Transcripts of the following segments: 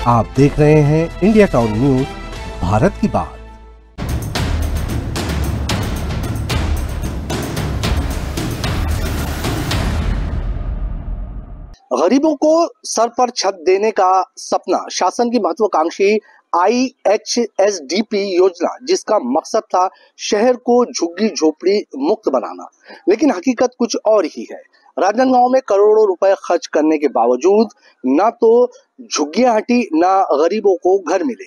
आप देख रहे हैं इंडिया टाउन न्यूज, भारत की बात। गरीबों को सर पर छत देने का सपना, शासन की महत्वाकांक्षी IHSDP योजना, जिसका मकसद था शहर को झुग्गी झोपड़ी मुक्त बनाना, लेकिन हकीकत कुछ और ही है। राजनांदगांव में करोड़ों रुपए खर्च करने के बावजूद ना तो झुग्गियां हटी, ना गरीबों को घर मिले।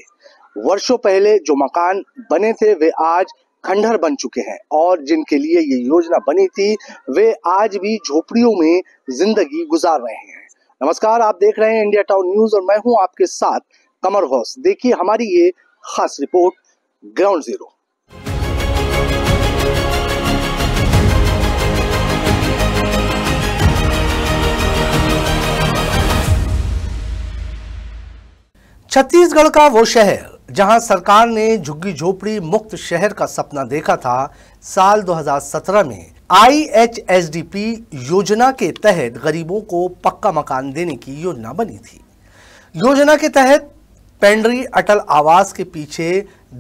वर्षों पहले जो मकान बने थे वे आज खंडहर बन चुके हैं और जिनके लिए ये योजना बनी थी वे आज भी झोपड़ियों में जिंदगी गुजार रहे हैं। नमस्कार, आप देख रहे हैं इंडिया टाउन न्यूज और मैं हूं आपके साथ कमर घोष। देखिए हमारी ये खास रिपोर्ट ग्राउंड जीरो। छत्तीसगढ़ का वो शहर जहां सरकार ने झुग्गी झोपड़ी मुक्त शहर का सपना देखा था, साल 2017 में IHSDP योजना के तहत गरीबों को पक्का मकान देने की योजना बनी थी। योजना के तहत पेंड्री अटल आवास के पीछे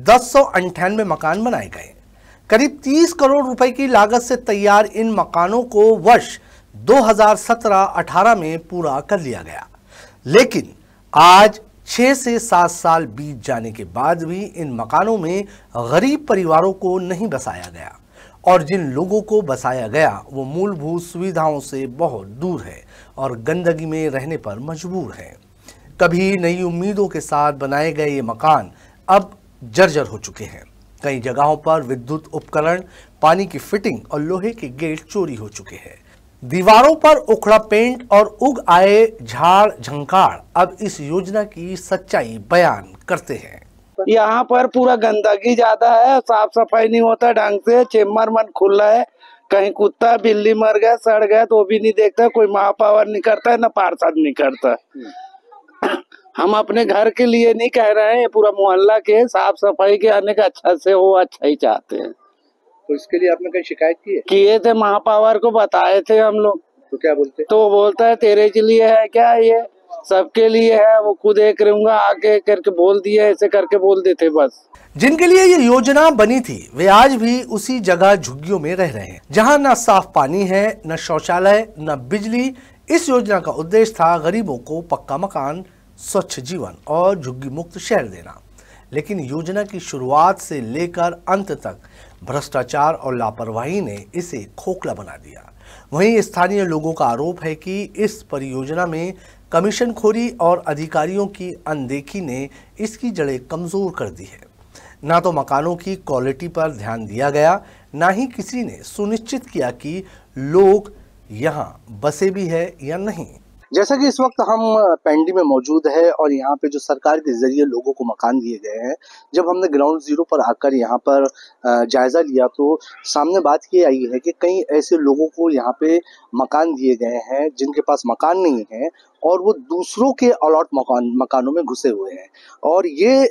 1098 मकान बनाए गए। करीब 30 करोड़ रुपए की लागत से तैयार इन मकानों को वर्ष 2017-18 में पूरा कर लिया गया, लेकिन आज 6 से 7 साल बीत जाने के बाद भी इन मकानों में गरीब परिवारों को नहीं बसाया गया और जिन लोगों को बसाया गया वो मूलभूत सुविधाओं से बहुत दूर है और गंदगी में रहने पर मजबूर हैं। कभी नई उम्मीदों के साथ बनाए गए ये मकान अब जर्जर हो चुके हैं। कई जगहों पर विद्युत उपकरण, पानी की फिटिंग और लोहे के गेट चोरी हो चुके हैं। दीवारों पर उखड़ा पेंट और उग आए झाड़ झंकार अब इस योजना की सच्चाई बयान करते हैं। यहाँ पर पूरा गंदगी ज्यादा है, साफ सफाई नहीं होता ढंग से, चेम्बर मन खुला है, कहीं कुत्ता बिल्ली मर गया सड़ गया तो भी नहीं देखता, कोई महापौर नहीं करता है, न पार्षद नहीं करता। हम अपने घर के लिए नहीं कह रहे हैं, पूरा मोहल्ला के साफ सफाई के आने का अच्छा से हो, अच्छा ही चाहते हैं। तो इसके लिए आपने कहीं शिकायत की है? किए थे, महापौर को बताए थे हम लोग। तो क्या बोलते? तो वो बोलता है तेरे के लिए है क्या, ये सबके लिए है, वो खुद एक रहूंगा आके करके बोल दिया, ऐसे करके बोल देते बस। जिनके लिए ये योजना बनी थी वे आज भी उसी जगह झुग्गियों में रह रहे हैं, जहां न साफ पानी है, न शौचालय, न बिजली। इस योजना का उद्देश्य था गरीबों को पक्का मकान, स्वच्छ जीवन और झुग्गी मुक्त शहर देना, लेकिन योजना की शुरुआत से लेकर अंत तक भ्रष्टाचार और लापरवाही ने इसे खोखला बना दिया। वहीं स्थानीय लोगों का आरोप है कि इस परियोजना में कमीशनखोरी और अधिकारियों की अनदेखी ने इसकी जड़ें कमजोर कर दी है। ना तो मकानों की क्वालिटी पर ध्यान दिया गया, ना ही किसी ने सुनिश्चित किया कि लोग यहाँ बसे भी है या नहीं। जैसा कि इस वक्त हम पेंडी में मौजूद है और यहाँ पे जो सरकार के जरिए लोगों को मकान दिए गए हैं, जब हमने ग्राउंड जीरो पर आकर यहाँ पर जायजा लिया तो सामने बात ये आई है कि कई ऐसे लोगों को यहाँ पे मकान दिए गए हैं जिनके पास मकान नहीं है और वो दूसरों के अलॉट मकानों में घुसे हुए हैं। और ये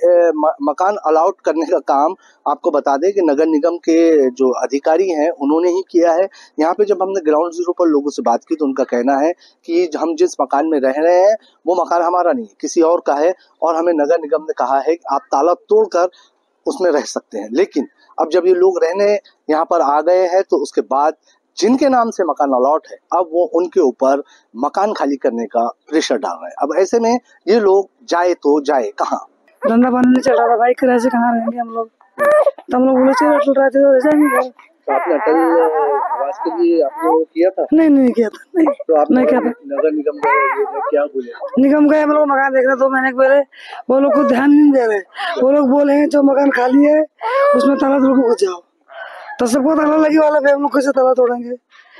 मकान अलॉट करने का काम आपको बता दें कि नगर निगम के जो अधिकारी हैं उन्होंने ही किया है। यहाँ पे जब हमने ग्राउंड जीरो पर लोगों से बात की तो उनका कहना है कि हम जिस मकान में रह रहे हैं वो मकान हमारा नहीं, किसी और का है और हमें नगर निगम ने कहा है कि आप ताला तोड़कर उसमें रह सकते हैं। लेकिन अब जब ये लोग रहने यहाँ पर आ गए हैं तो उसके बाद जिनके नाम से मकान अलॉट है अब वो उनके ऊपर मकान खाली करने का प्रेशर डाल रहे हैं। अब ऐसे में ये लोग जाए तो जाए कहाँ? धंधा पानी नहीं चल रहा था भाई, किराए से कहाँ रहेंगे हम लोग। तो हम लोग बोले चल रहे थे तो रह जाएंगे। तो आपने अटल आवास के लिए आपने वो किया था? नहीं किया था। नहीं तो आपने नहीं किया था। नगर निगम क्या बोले? निगम गए हम लोग मकान देख रहे 2 महीने के पहले, वो लोग को ध्यान नहीं दे रहे। वो लोग बोले जो मकान खाली है उसमें ताला तोड़ के घुस जाओ, तो सबको ताला लगी वाला है, हम लोग कैसे ताला तोड़ेंगे?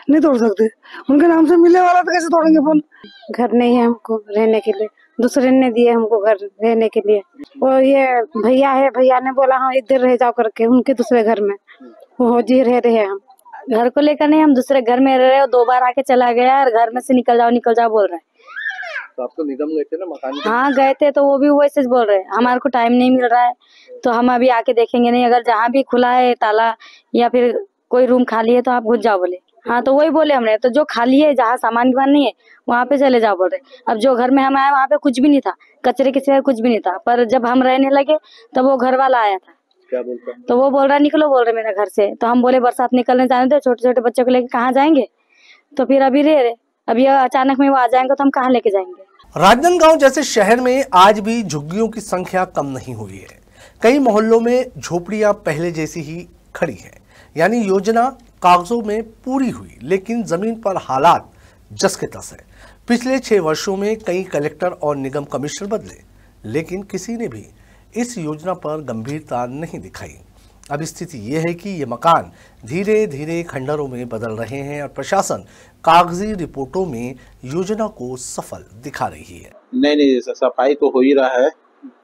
नहीं तोड़ सकते, उनके नाम से मिलने वाला तो कैसे तोड़ेंगे फोन? घर नहीं है हमको रहने के लिए, दूसरे ने दिए हमको घर रहने के लिए। वो ये भैया है, भैया ने बोला हाँ इधर रह जाओ करके, उनके दूसरे घर में वो जी रह रहे हैं। हम घर को लेकर नहीं, हम दूसरे घर में रह रहे हैं। 2 बार आके चला गया और घर में से निकल जाओ बोल रहे हैं। तो आप तो निगम गए थे ना मकान? हाँ गए थे, तो वो भी वैसे बोल रहे हैं हमारे को टाइम नहीं मिल रहा है तो हम अभी आके देखेंगे नहीं, अगर जहाँ भी खुला है ताला या फिर कोई रूम खाली है तो आप घुस जाओ बोले। हाँ तो वही बोले हमने, तो जो खाली है जहाँ सामान की नहीं है वहाँ पे चले जाओ बोल रहे। अब जो घर में हम आए वहाँ पे कुछ भी नहीं था, कचरे के सिवाय कुछ भी नहीं था। पर जब हम रहने लगे तब वो घर वाला आया था, क्या बोलता है? तो वो बोल रहा निकलो बोल रहे मेरे घर से। तो हम बोले बरसात निकलने जाने दो, छोटे छोटे बच्चों को लेके कहाँ जाएंगे। तो फिर अभी रहे अब ये अचानक में वो आ जाएंगे तो हम कहाँ लेके जाएंगे। राजनांदगांव जैसे शहर में आज भी झुग्गियों की संख्या कम नहीं हुई है। कई मोहल्लों में झोपड़ियां पहले जैसी ही खड़ी हैं, यानी योजना कागजों में पूरी हुई, लेकिन जमीन पर हालात जस के तस है। पिछले 6 वर्षों में कई कलेक्टर और निगम कमिश्नर बदले, लेकिन किसी ने भी इस योजना पर गंभीरता नहीं दिखाई। अब स्थिति ये है कि ये मकान धीरे धीरे खंडरों में बदल रहे हैं और प्रशासन कागजी रिपोर्टों में योजना को सफल दिखा रही है। नहीं, सफाई तो हो ही रहा है,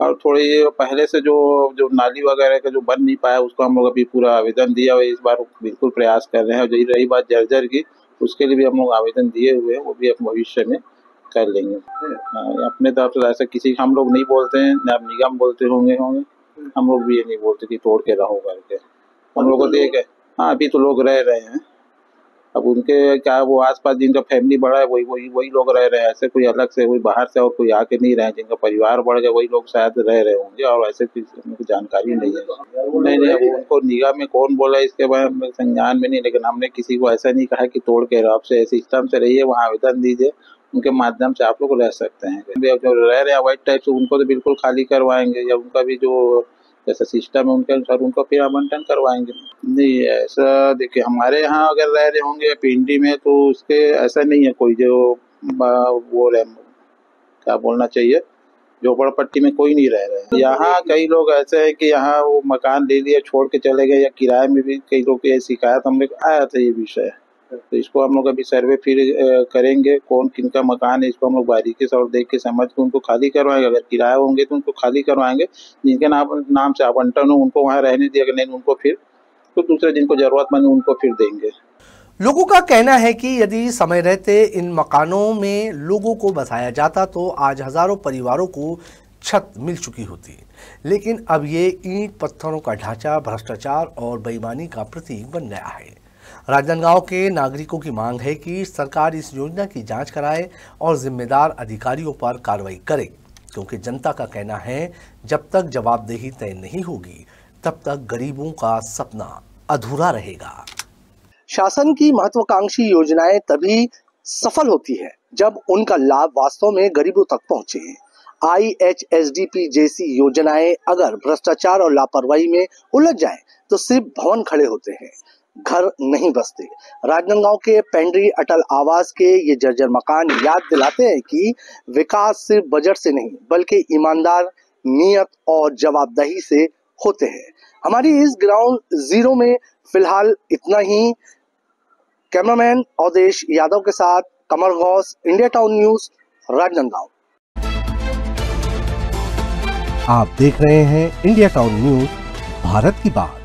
और थोड़ी पहले से जो नाली वगैरह का जो बन नहीं पाया उसको हम लोग अभी पूरा आवेदन दिया हुआ है। इस बार बिल्कुल प्रयास कर रहे हैं। और रही बात जर्जर की, उसके लिए भी हम लोग आवेदन दिए हुए हैं, वो भी हम भविष्य में कर लेंगे। अपने तरफ से ऐसा किसी हम लोग नहीं बोलते हैं, न आप निगम बोलते होंगे। हम लोग भी ये नहीं बोलते कि तोड़ के रहो करके। हम लोग को देख है, हाँ अभी तो लोग रह रहे हैं। अब उनके क्या वो आसपास जिनका फैमिली बड़ा है वही लोग रह रहे हैं। ऐसे कोई अलग से कोई बाहर से और कोई आके नहीं रहे। जिनका परिवार बढ़ गया वही लोग शायद रह रहे होंगे, और ऐसे उनको जानकारी नहीं है। नहीं, अब उनको निगाह में कौन बोला इसके बारे में संज्ञान में नहीं, लेकिन हमने किसी को ऐसा नहीं कहा कि तोड़ के रहो। आपसे सिस्टम से रहिए, वहाँ आवेदन दीजिए, उनके माध्यम से आप लोग रह सकते हैं। जो रह रहे हैं वाइट टाइप से उनको तो बिल्कुल खाली करवाएंगे, या उनका भी जो जैसा सिस्टम है उनके अनुसार उनको फिर आवंटन करवाएंगे। नहीं ऐसा देखिए, हमारे यहाँ अगर रह रहे होंगे पिंडी में तो उसके ऐसा नहीं है कोई जो वो क्या बोलना चाहिए, झोपड़पट्टी में कोई नहीं रह रहे हैं। यहाँ कई लोग ऐसे हैं कि यहाँ वो मकान ले लिया छोड़ के चले गए, या किराए में भी कई लोग की शिकायत हम लोग आया था ये विषय। तो इसको हम लोग अभी सर्वे फिर करेंगे, कौन किनका मकान है इसको हम लोग बारीकी से और देख के समझ के उनको खाली करवाएंगे। अगर किराया होंगे तो उनको खाली करवाएंगे, जिनके नाम से आवंटन हो उनको वहाँ रहने दिया, नहीं उनको फिर तो दूसरे जिनको जरूरतमंद है उनको फिर देंगे। लोगों का कहना है कि यदि समय रहते इन मकानों में लोगों को बसाया जाता तो आज हजारों परिवारों को छत मिल चुकी होती, लेकिन अब ये ईंट पत्थरों का ढांचा भ्रष्टाचार और बेईमानी का प्रतीक बन गया है। राजनांदगांव के नागरिकों की मांग है कि सरकार इस योजना की जांच कराए और जिम्मेदार अधिकारियों पर कार्रवाई करे, क्योंकि जनता का कहना है जब तक जवाबदेही तय नहीं होगी तब तक गरीबों का सपना अधूरा रहेगा। शासन की महत्वाकांक्षी योजनाएं तभी सफल होती है जब उनका लाभ वास्तव में गरीबों तक पहुंचे। IHSDP जैसी योजनाएं अगर भ्रष्टाचार और लापरवाही में उलझ जाएं तो सिर्फ भवन खड़े होते हैं, घर नहीं बसते। राजनांदगांव के पेंड्री अटल आवास के ये जर्जर मकान याद दिलाते हैं कि विकास सिर्फ बजट से नहीं बल्कि ईमानदार नियत और जवाबदेही से होते हैं। हमारी इस ग्राउंड जीरो में फिलहाल इतना ही। कैमरामैन अवधेश यादव के साथ Qamar Ghaus, India town news, Rajnandgaon. आप देख रहे हैं इंडिया टाउन न्यूज, भारत की बात।